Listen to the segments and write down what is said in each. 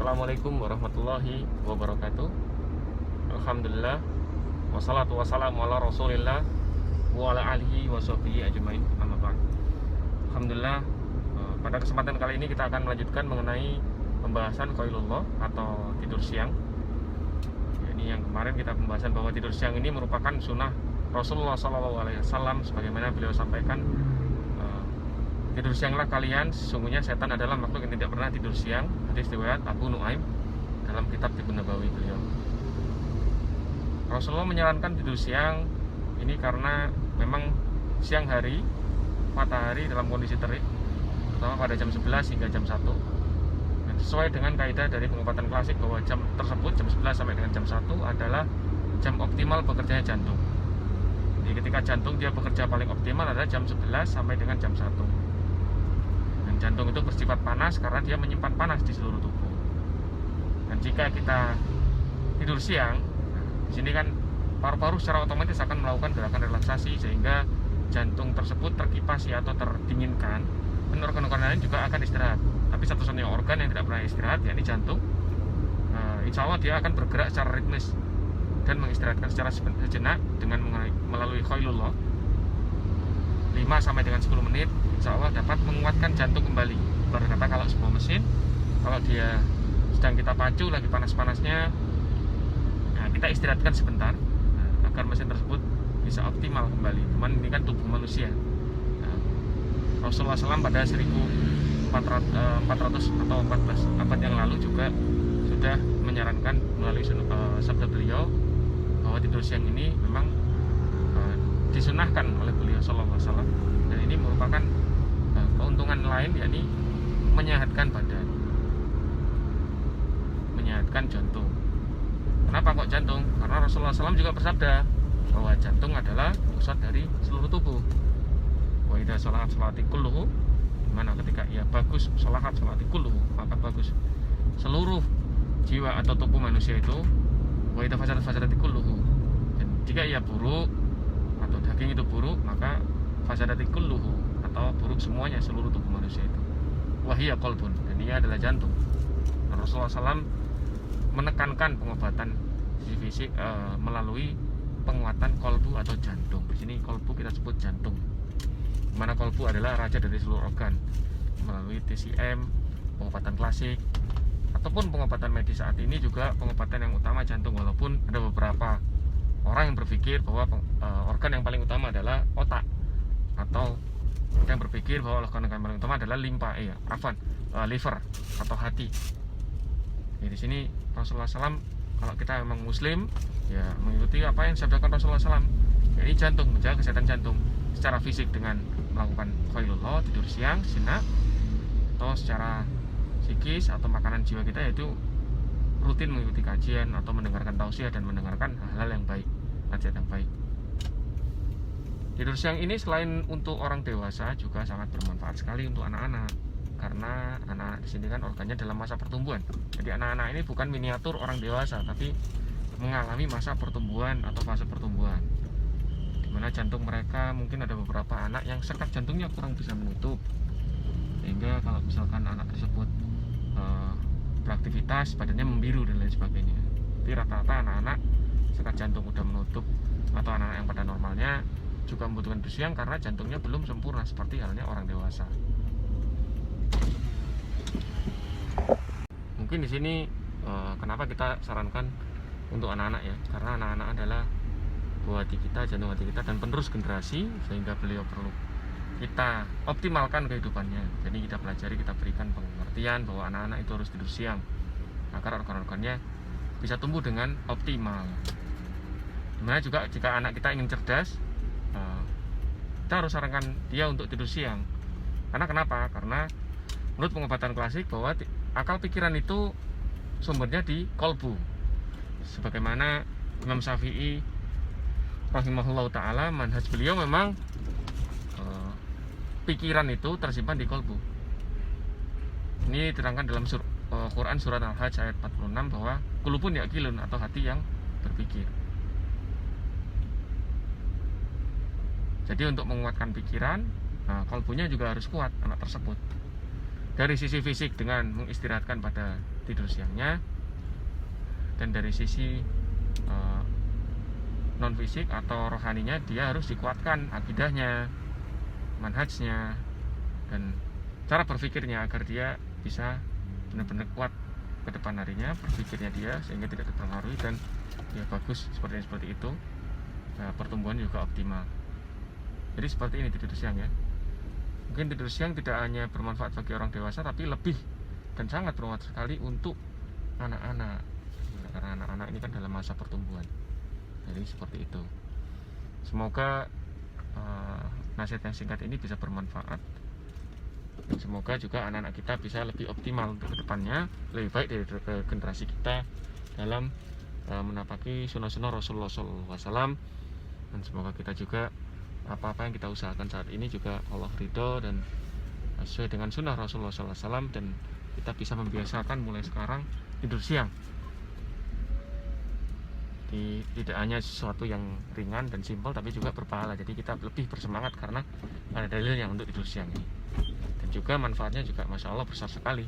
Assalamualaikum warahmatullahi wabarakatuh. Alhamdulillah, wassalatu wassalamu ala rasulillah wa ala alihi wa sahbihi ajmain, amma ba'd. Alhamdulillah, pada kesempatan kali ini kita akan melanjutkan mengenai pembahasan qailullah atau tidur siang. Ini yang kemarin kita pembahasan bahwa tidur siang ini merupakan sunnah Rasulullah SAW, sebagaimana beliau sampaikan, tidur sianglah kalian, sesungguhnya setan adalah makhluk yang tidak pernah tidur siang. Hadis riwayat Abu Nuaim dalam kitab Tibbun Nabawi beliau. Rasulullah menyarankan tidur siang ini karena memang siang hari, matahari dalam kondisi terik, terutama pada jam 11 hingga jam 1. Dan sesuai dengan kaidah dari pengobatan klasik bahwa jam tersebut, jam 11 sampai dengan jam 1 adalah jam optimal bekerjanya jantung. Jadi ketika jantung dia bekerja paling optimal adalah jam 11 sampai dengan jam 1. Jantung itu bersifat panas karena dia menyimpan panas di seluruh tubuh. Dan jika kita tidur siang, di sini kan paru-paru secara otomatis akan melakukan gerakan relaksasi sehingga jantung tersebut terkipasi atau terdinginkan, dan organ-organ lain juga akan istirahat. Tapi satu-satunya organ yang tidak pernah istirahat, yakni jantung, insya Allah dia akan bergerak secara ritmis dan mengistirahatkan secara sejenak dengan melalui qailullah 5 sampai dengan 10 menit. Insya Allah dapat menguatkan jantung kembali. Baru kata kalau sebuah mesin, kalau dia sedang kita pacu lagi panas-panasnya, nah kita istirahatkan sebentar, agar mesin tersebut bisa optimal kembali. Cuman ini kan tubuh manusia. Rasulullah SAW pada 1400 atau 14 abad yang lalu juga sudah menyarankan melalui sabda beliau bahwa tidur siang ini memang disunahkan oleh beliau Sallallahu Alaihi Wasallam, dan ini merupakan keuntungan lain, yakni menyehatkan badan, menyehatkan jantung. Kenapa kok jantung? Karena Rasulullah SAW juga bersabda bahwa jantung adalah pusat dari seluruh tubuh. Wa idza sholahat sholati kulluhu, dimana ketika ia bagus sholahat sholati kulluhu, maka bagus seluruh jiwa atau tubuh manusia itu. Wa idza fasadat fasadati kulluhu, dan jika ia buruk atau daging itu buruk, maka fasadati kulluhu, atau buruk semuanya seluruh tubuh manusia itu. Wahiyya qalbun, dan ia adalah jantung. Rasulullah SAW menekankan pengobatan fisik melalui penguatan kolbu atau jantung. Di sini kolbu kita sebut jantung, mana kolbu adalah raja dari seluruh organ. Melalui TCM, pengobatan klasik, ataupun pengobatan medis saat ini juga pengobatan yang utama jantung. Walaupun ada beberapa orang yang berpikir bahwa organ yang paling utama adalah otak, atau yang berpikir bahwa organ yang paling utama adalah liver atau hati. Ya, di sini Rasulullah SAW, kalau kita memang Muslim, ya mengikuti apa yang disabdakan Rasulullah SAW, yaitu jantung, menjaga kesehatan jantung secara fisik dengan melakukan qailullah, tidur siang, sejenak, atau secara psikis atau makanan jiwa kita, yaitu rutin mengikuti kajian atau mendengarkan tausiah dan mendengarkan hal-hal yang baik, nasihat yang baik. Tidur siang ini selain untuk orang dewasa juga sangat bermanfaat sekali untuk anak-anak, karena anak-anak di sini kan organnya dalam masa pertumbuhan. Jadi anak-anak ini bukan miniatur orang dewasa, tapi mengalami masa pertumbuhan atau fase pertumbuhan, dimana jantung mereka, mungkin ada beberapa anak yang sekat jantungnya kurang bisa menutup, sehingga kalau misalkan anak tersebut beraktivitas badannya membiru dan lain sebagainya. Tapi rata-rata anak-anak sekat jantung udah menutup, atau anak-anak yang pada normalnya juga membutuhkan tidur siang karena jantungnya belum sempurna seperti halnya orang dewasa. Mungkin di sini kenapa kita sarankan untuk anak-anak, ya, karena anak-anak adalah buah hati kita, jantung hati kita, dan penerus generasi, sehingga beliau perlu kita optimalkan kehidupannya. Jadi kita pelajari, kita berikan pengertian bahwa anak-anak itu harus tidur siang agar organ-organnya bisa tumbuh dengan optimal. Dimana juga jika anak kita ingin cerdas, kita harus sarankan dia untuk tidur siang. Karena kenapa? Karena menurut pengobatan klasik bahwa akal pikiran itu sumbernya di kolbu. Sebagaimana Imam Syafi'i rahimahullah ta'ala, manhaj beliau memang pikiran itu tersimpan di kolbu. Ini diterangkan dalam Quran surat Al-Hajj ayat 46 bahwa qulubun yaqilun, atau hati yang berpikir. Jadi untuk menguatkan pikiran, kolbunya juga harus kuat anak tersebut. dari sisi fisik dengan mengistirahatkan pada tidur siangnya, dan dari sisi non fisik atau rohaninya dia harus dikuatkan akidahnya, manhajnya, dan cara berpikirnya agar dia bisa benar-benar kuat ke depan harinya, berpikirnya dia sehingga tidak terpengaruhi dan ya bagus seperti itu. Nah, pertumbuhan juga optimal. Jadi seperti ini tidur siang ya. Mungkin tidur siang tidak hanya bermanfaat bagi orang dewasa, tapi lebih dan sangat bermanfaat sekali untuk anak-anak, karena anak-anak ini kan dalam masa pertumbuhan. Jadi seperti itu. Semoga nasihat yang singkat ini bisa bermanfaat, dan semoga juga anak-anak kita bisa lebih optimal untuk kedepannya, lebih baik dari generasi kita dalam menapaki sunnah-sunnah Rasulullah SAW. Dan semoga kita juga apa-apa yang kita usahakan saat ini juga Allah ridho dan sesuai dengan sunnah Rasulullah SAW, dan kita bisa membiasakan mulai sekarang tidur siang. Tidak hanya sesuatu yang ringan dan simpel, tapi juga berpahala. Jadi kita lebih bersemangat karena ada dalil yang untuk tidur siang ini. Dan juga manfaatnya juga Masya Allah besar sekali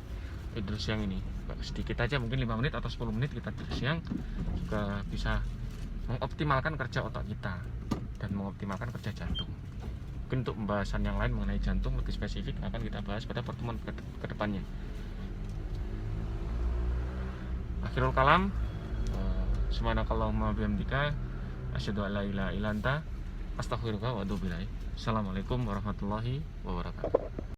tidur siang ini. Sedikit aja mungkin 5 menit atau 10 menit kita tidur siang juga bisa mengoptimalkan kerja otak kita dan mengoptimalkan kerja jantung. Mungkin untuk pembahasan yang lain mengenai jantung lebih spesifik akan kita bahas pada pertemuan ke depannya. Akhirul kalam, subhanakallahumma bihamdika asyhadu an la ilaha illa anta astaghfiruka wa atubu ilaik. Assalamualaikum warahmatullahi wabarakatuh.